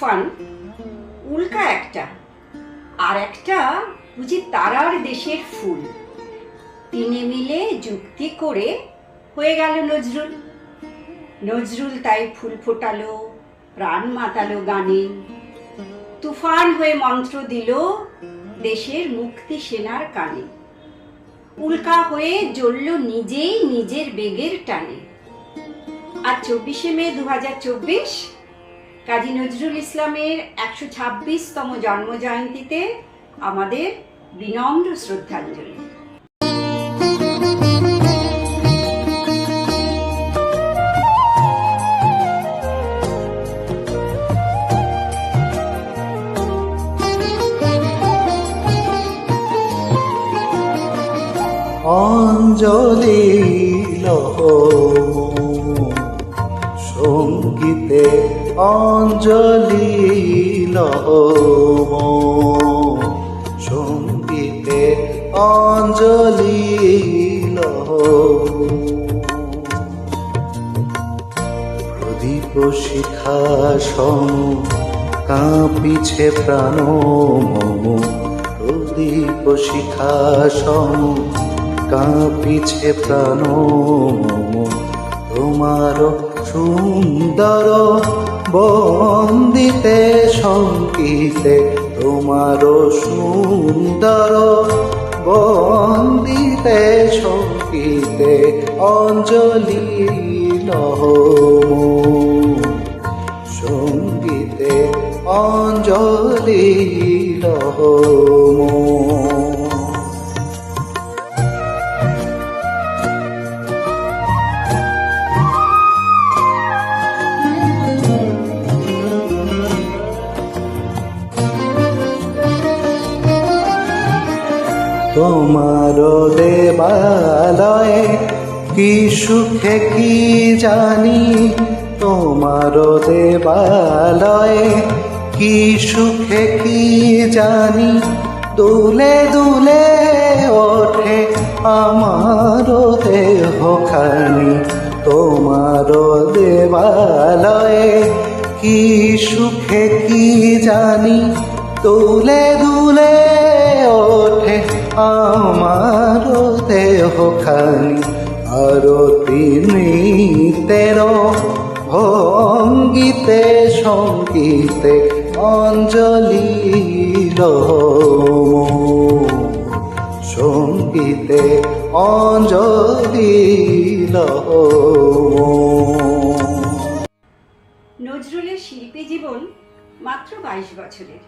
তুফান, উল্কা একটা, আর একটা বুঝি তারার দেশের ফুল। তিনে মিলে যুক্তি করে হয়ে গেল নজরুল। নজরুল তাই ফুল ফোটালো, প্রাণ মাতালো গানে, তুফান হয়ে মন্ত্র দিল দেশের মুক্তি সেনার কানে। উল্কা হয়ে জ্বলল নিজেই নিজের বেগের টানে। আজ 24শে মে 2024, কাজী নজরুল ইসলামের 126তম জন্মজয়ন্তীতে আমাদের বিনম্র শ্রদ্ধাঞ্জলি। অঞ্জলি লহ সঙ্গীতে, অঞ্জলি লহ সঙ্গীতে, অঞ্জলি লহ। প্রদীপ শিখা সম কাঁপিছে প্রাণ মম, প্রদীপ শিখা সম কাঁপিছে প্রাণ মম। তোমার সুন্দর বন্দিতে সঙ্গীতে, তোমার সুন্দর বন্দিতে সঙ্গীতে, অঞ্জলি লহ সঙ্গীতে, অঞ্জলি লহ। তোমার দেবালয়ে কি সুখে কি জানি, তোমার দেবালয়ে কি সুখে কি জানি, দুলে দুলে ওঠে আমার দেহখানি। তোমার দেবালয়ে কি সুখে কি জানি, দুলে দুলে ওঠে আমার দেহখানি। আরতি নৃত্যের ভঙ্গিতে সঙ্গীতে, অঞ্জলি লহ সঙ্গীতে, অঞ্জলি লহ। নজরুলের শিল্পী জীবন মাত্র 22 বছরের।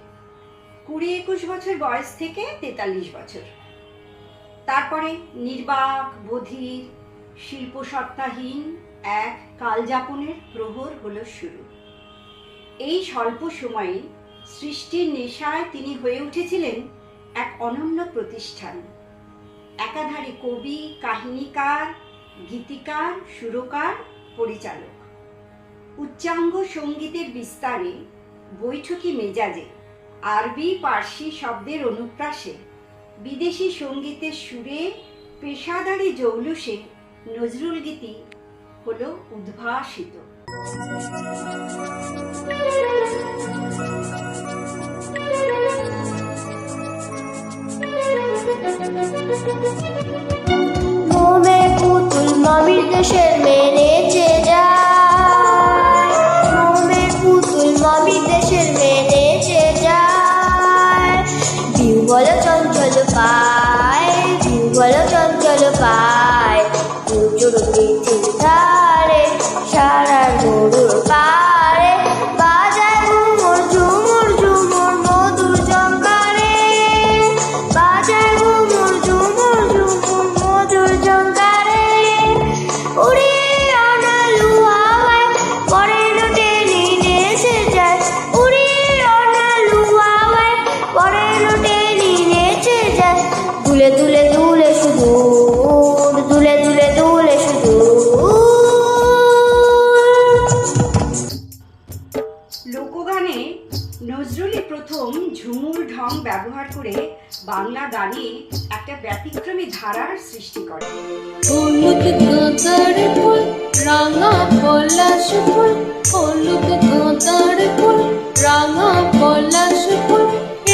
20-21 বছর বয়স থেকে 43 বছর। তারপরে নির্বাক, বধির, শিল্পসত্তাহীন এক কালযাপনের প্রহর হলো শুরু। এই স্বল্প সময়ে সৃষ্টির নেশায় তিনি হয়ে উঠেছিলেন এক অনন্য প্রতিষ্ঠান। একাধারে কবি, কাহিনীকার, গীতিকার, সুরকার, পরিচালক। উচ্চাঙ্গ সঙ্গীতের বিস্তারে, বৈঠকি মেজাজে, আরবি পার্সি শব্দের অনুপ্রাসে, বিদেশি সঙ্গীতের সুরে, পেশাদারি জৌলুসে নজরুল গীতি হলো উদ্ভাসিত। মোমে পুতুল মামির দেশের মেরেছে যায়, মোমে পুতুল মামির দেশের মেরেছে যায়। বিহ্বল চঞ্চল পায়, বিহ্বল চঞ্চল পায়, পুজোর পৃথিবীর ধারে সারা গরুর পারে, বাজায় ঘুমুর ঝুমুর ঝুমুর মধুর জঙ্কারে, বাজায় ঘুমুর ঝুমুর ঝুমুর মধুর জঙ্কারে। উড়িয়ে বাংলা গানে একটা ব্যতিক্রমী ধারার সৃষ্টি করে। হলুদ গাঁদার ফুল, রাঙা পলাশ ফুল, হলুদ গাঁদার ফুল, রাঙা পলাশ ফুল,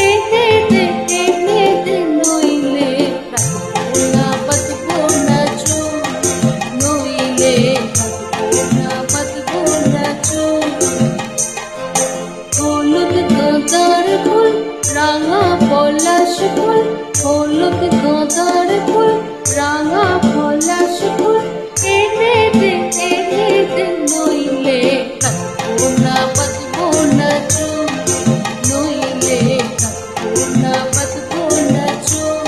এনে দে নইলে পাতবো না চুল, নইলে পাতবো না চুল। হলুদ গাঁদার ফুল, রাঙা পলাশ ফুল, হলুদ গাঁদার ফুল, রাঙা পলাশ ফুল, এনে দে নইলে পাতবো না চুল, নইলে পাতবো না চুল।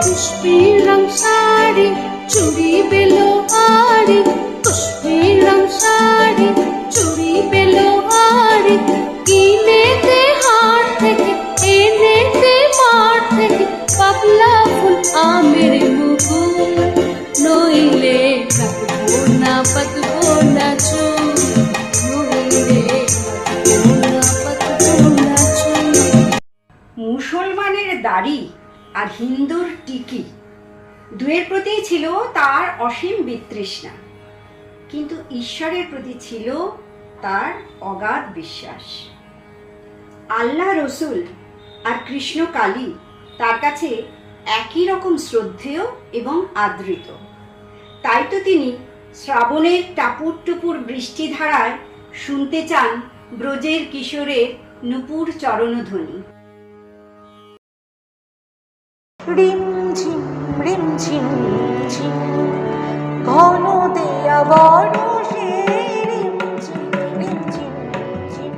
পুষ্পের রং শাড়ি, চুড়ি বেলো হাড়ি, পুষ্পের রং শাড়ি, চুড়ি বেলো হাড়ি, কিনে দে হাট থেকে, এনে দে মাঠ থেকে, পাগলা ফুল আমের মুকুল, নইলে পাতবো না চুল, নইলে পাতবো না চুল। মুসলমানের দাড়ি আর হিন্দুর টিকি, দুয়ের প্রতিই ছিল তার অসীম বিতৃষ্ণা, কিন্তু ঈশ্বরের প্রতি ছিল তার অগাধ বিশ্বাস। আল্লাহ রসুল আর কৃষ্ণ কালী তার কাছে একই রকম শ্রদ্ধেয় এবং আদৃত। তাই তো তিনি শ্রাবণের টাপুর টুপুর বৃষ্টিধারায় শুনতে চান ব্রজের কিশোরের নূপুর চরণধ্বনি। রিমঝিম রিমঝিম ঝিম ঘন দেয়া বরষে, রিমঝিম রিমঝিম ঝিম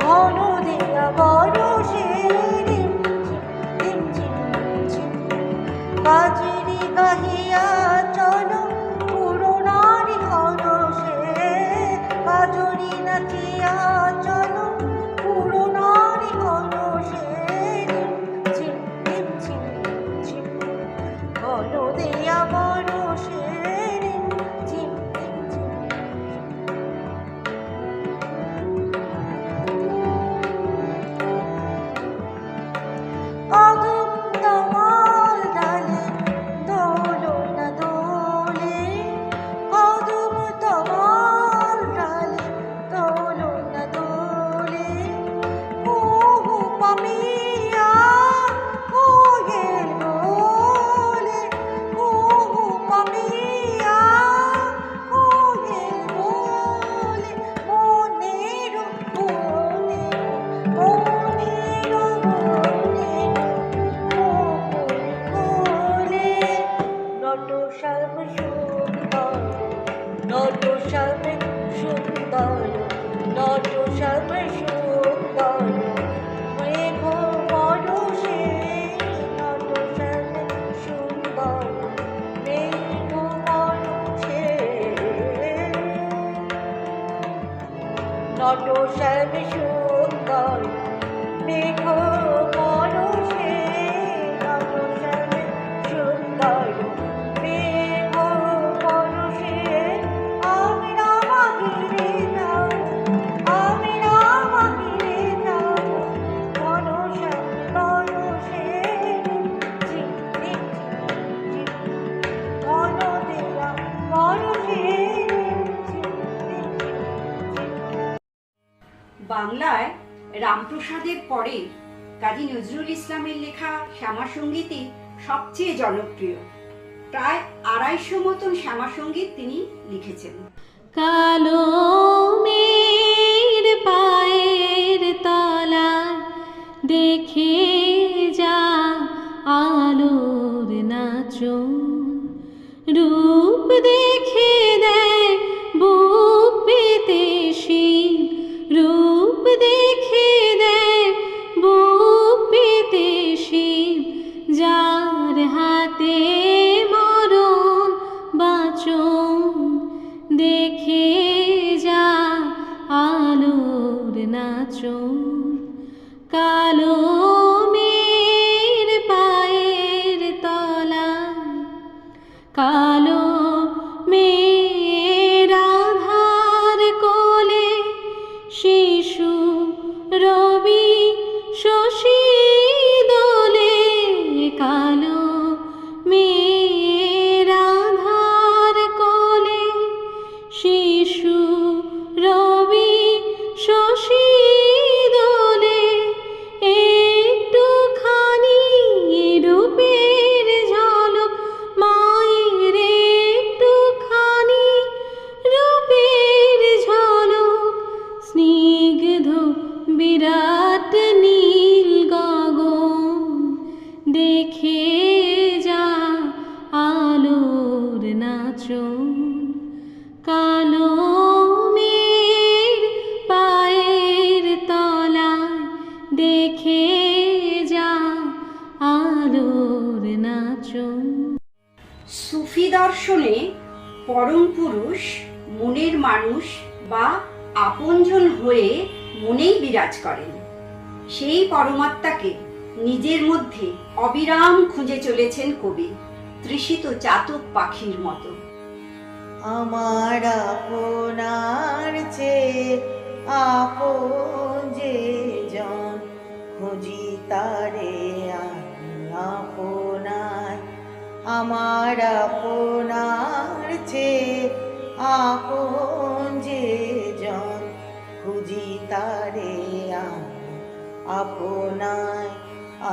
ঘন দেয়া বরষে, রিমঝিম রিমঝিম ঝিম কাজেরি গাহিয়া চলো পুরনারি হরষে, কাজরি নাচিয়া চলো পুরনারি হরষে, রিমঝিম রিমঝিম ঝিম ঘন দেয়া বরষে, রিমঝিম রিমঝিম কদম তমাল ডালে দোলনা দোলে, কদম তমাল ডালে দোলনা দোলে, কুহু পামিয়া কোয়েল বলে, কুহু পামিয়া কোয়েল বলে, মনের বনে মনের বনে কোলে, নট শ্যাম সুন্দর, নট শ্যাম সুন্দর, নট শ্যাম সুন্দর, মেঘ বরষে, নট শ্যাম সুন্দর, মেঘ বরষে, নট শ্যাম সুন্দর, মেঘ বরষে, নট শ্যাম সুন্দর, মেঘ বরষে, আমি রামা ঘিরে যাব, আমি রামা ঘিরে যাব, ঘন শ্যাম বরষে, ঝিম ঝিম ঝিম ঘন দেয়া বরষে, ঝিম ঝিম ঝিম। বাংলায় রামপ্রসাদের পরে কাজী নজরুল ইসলামের লেখা শ্যামাসঙ্গীতই সবচেয়ে জনপ্রিয়। প্রায় 250 মতন শ্যামাসঙ্গীত তিনি লিখেছেন। কালো মের পায়ের তলায় দেখে যা আলোর নাচন, রূপ দেখে দেয় বুক পেতে শিব, রূপ দেখে দেয় বুক পেতে শিব, যার হাতে মরণ বাঁচন, দেখে যা আলোর নাচন, কালো মের পায়ের তলায়। কালো মেয়ের আধার কোলে শিশু রবি শশী দোলে, কালো মেয়ের আধার কোলে শিশু রবি শশী দোলে, একটুখানি রূপের ঝলক মায়ের, একটুখানি রূপের ঝলক, স্নিগ্ধ বিরাট নীল গগন দেখে যা আলোর নাচন, কালো মেয়ের পায়ের তলায় দেখে যা আলোর নাচন। সুফি দর্শনে পরম পুরুষ মনের মানুষ বা আপনজন হয়ে মনেই বিরাজ করেন। সেই পরমাত্মাকে নিজের মধ্যে অবিরাম খুঁজে চলেছেন কবি, তৃষিত চাতক পাখির মতো। আমার আপনার চেয়ে আপন যে জন, খুঁজি তারে আমি আপনায়। আমার আপনার চেয়ে আপন যে জন, খুঁজি তারে আমি আপনায়।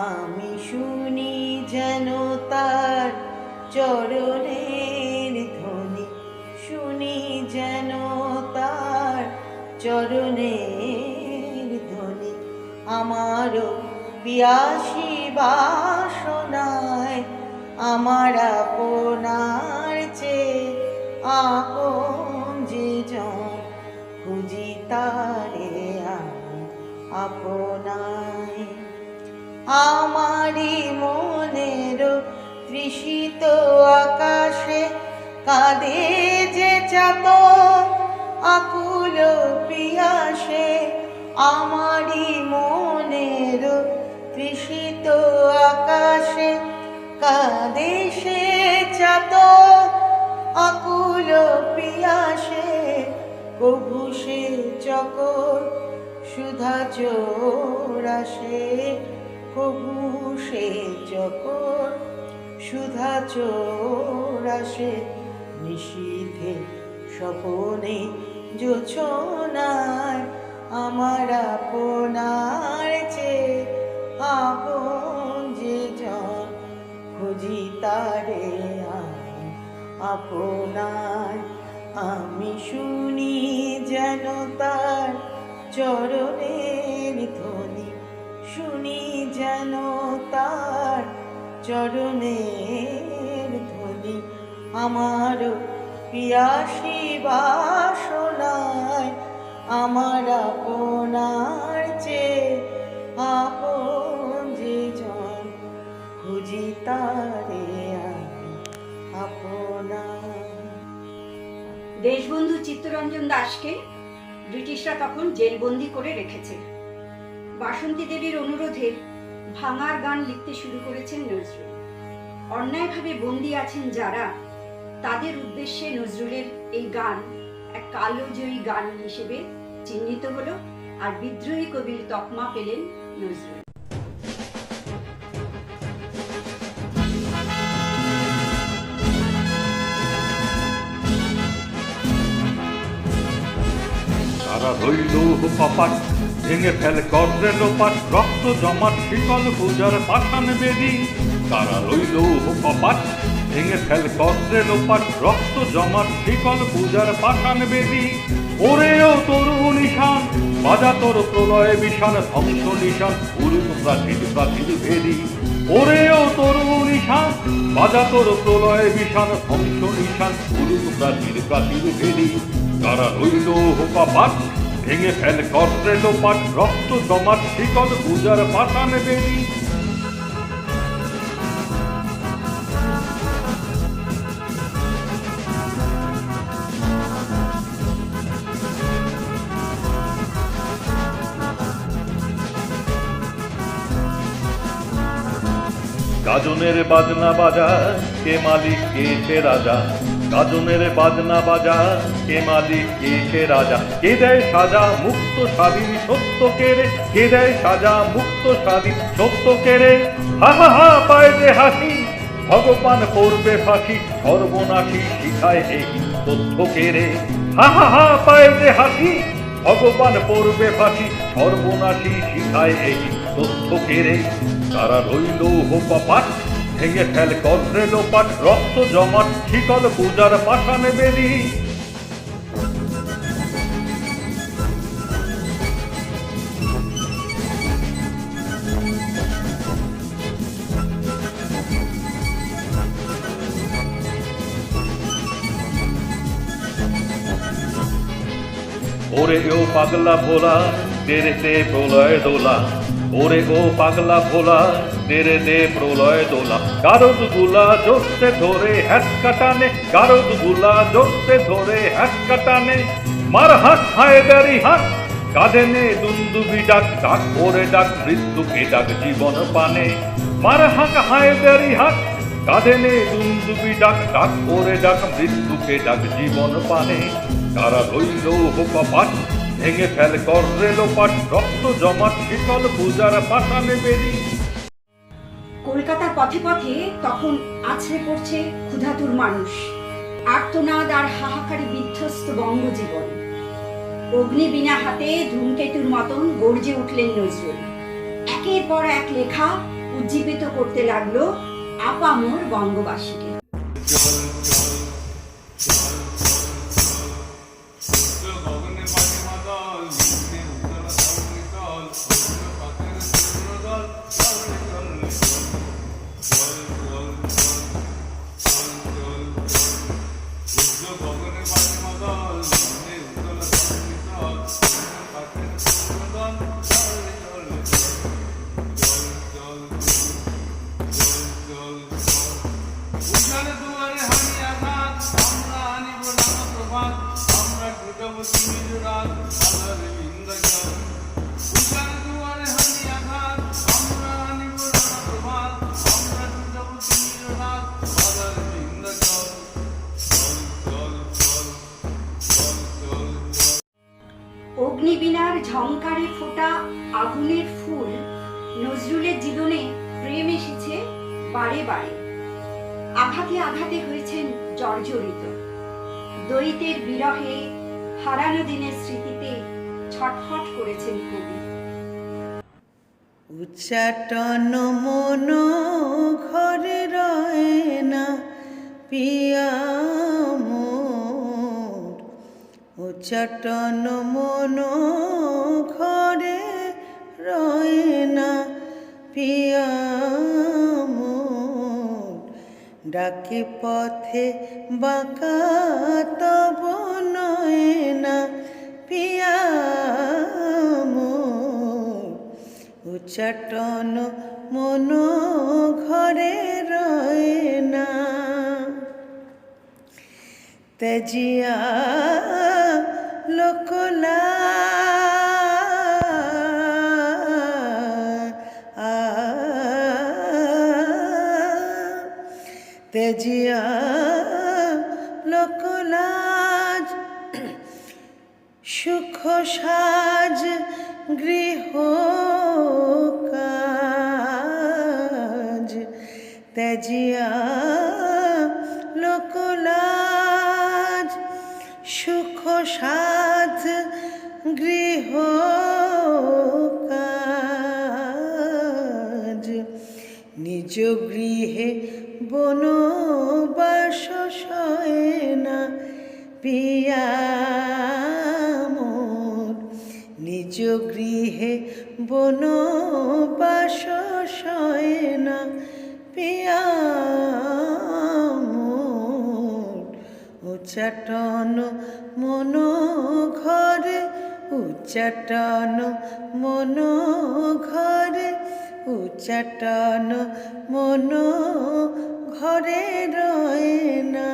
আমি শুনি যেন তার চরণের ধ্বনি, শুনি যেন তার চরণের ধ্বনি। আমারও পিয়াসী বাসনায়, আমার আপনার চেয়ে আপন যে জন, খুঁজি তারে আমি আপনায়। আমারি মনের তৃষিত আকাশে কাঁদে যে চাতক আকুল পিয়াসে, আমারি মনের তৃষিত আকাশে কাঁদে সে চাতক আকুল পিয়াসে। কভু সে চকর সুধা চোরাসে, কভু সে চকর সুধা চোরাসে। নিশীথে স্বপনে জোছনায়, আমার আপনার চেয়ে আপন যে জন, খুঁজি তারে আমি আপনায়। আমি শুনি যেন তার চরণের ধ্বনি, শুনি যেন তার চরণের ধ্বনি। আমার পিয়াসী বাসনায়, আমার আপনার চেয়ে আপন যে জন, খুঁজি তারে আমি আপনায়। দেশবন্ধু চিত্তরঞ্জন দাশকে ব্রিটিশরা তখন জেলবন্দি করে রেখেছে। বাসন্তী দেবীর অনুরোধে ভাঙার গান লিখতে শুরু করেছেন নজরুল। অন্যায়ভাবে বন্দী আছেন যারা, তাদের উদ্দেশ্যে নজরুলের এই গান এক কালোজয়ী গান হিসেবে চিহ্নিত হলো, আর বিদ্রোহী কবির তকমা পেলেন নজরুল। তারা রইল কপাট, ভেঙে ফেলে কর্রে লোপাট, রক্ত জমাট শিকল পূজার পাষাণ বেদি। তারা রইল কপাট, ভেঙে ফেলে কর্রে লোপাট, রক্ত জমাট শিকল পূজার পাষাণ বেদি। ওরেও তরু নিশান, বাজা তোর প্রলয় বিষান, ধ্বংস নিশান উরুক প্রাচীর প্রাচীর ভেদি। ওরেও তরু নিশান, বাজা তোর প্রলয় বিষান, ধ্বংস নিশান উরুক প্রাচীর প্রাচীর ভেদি। তারা রইল কপাট, ভেঙে ফেলে কর্রে লোপাট, রক্ত জমাট শিকল পূজার পাষাণ বেদি। গাজনের বাজনা বাজা, কে মালিক কে সে রাজা। গাজনের বাজনা বাজা, কে মালিক কে সে রাজা। কে দেয় সাজা মুক্ত স্বাধীন সত্য কেড়ে, কে দেয় সাজা মুক্ত স্বাধীন সত্য কেড়ে। হা হা হা পায় যে হাসি, ভগবান করবে ফাঁসি, সর্বনাশী শিখায় এই তথ্য কেড়ে। হা হা হা পায় যে হাসি, ভগবান পড়বে ফাঁসি, সর্বনাশী শিখায় এই তথ্য কেড়ে। তারা রইল হোপাপাট, ভেঙে ফেল কর্রে লোপাট, রক্ত জমাট শিকল পূজার পাষাণে বেদি। ওরে ও পাগলা ভোলা, তেরে দে প্রলয় দোলা। ওরে ও পাগলা ভোলা, তেরে দে প্রলয় দোলা। কারোদ গুলা জোরতে ধরে হ্যাটকা টানে, কারোদ গুলা জোরতে ধরে হ্যাটকা টানে। মার হাত হায়দারি হাত, কাঁধে নে দুন্দুবি ডাক, ডাক ওরে ডাক মৃত্যুকে ডাক জীবন পানে। মার হাক হায়দারি হাত, কাঁধে নে দুন্দুবি ডাক, ডাক ওরে ডাক মৃত্যুকে ডাক জীবন পানে। তারা রইল হোপাপাট, ভেঙে ফেল কর্রে লোপাট, রক্ত জমাট শিকল পূজার পাষাণে বেদি। কলকাতার পথে পথে তখন আছড়ে পড়ছে ক্ষুধাতুর মানুষ, আর্তনাদ আর হাহাকারে বিধ্বস্ত বঙ্গজীবন। অগ্নিবীণা হাতে ধূমকেতুর মতন গর্জে উঠলেন নজরুল। একের পর এক লেখা উজ্জীবিত করতে লাগলো আপামর বঙ্গবাসীকে। অগ্নিবীণার ঝংকারে ফোটা আগুনের ফুল, নজরুলের জীবনে প্রেম এসেছে বারে বারে। আঘাতে আঘাতে হয়েছেন জর্জরিত। দ্বৈতের বিরহে, হারানো দিনের স্মৃতিতে ছটফট করেছেন কবি। উচ্চাটন মন ঘরে রয় না পিয়া মোর, উচ্চাটন মন ঘরে রয় না পিয়া মোর। ডাকে পথে বাঁকা তব নয় না পিয়া মোর, উচ্চাটন মন ঘরে রয় না। তেজিয়া লোকলা তেজিয়া লোকলাজ, সুখ সাজ গৃহ কাজ। তেজিয়া লোকলাজ, সুখ সাজ গৃহ কাজ। নিজ গৃহে বনবাস সয় না পিয়া মোর, নিজ গৃহে বনবাস সয় না পিয়া মোর। উচ্চাটন মন ঘরে, উচ্চাটন মন ঘরে, উচ্চাটন মন ঘরে রয় না।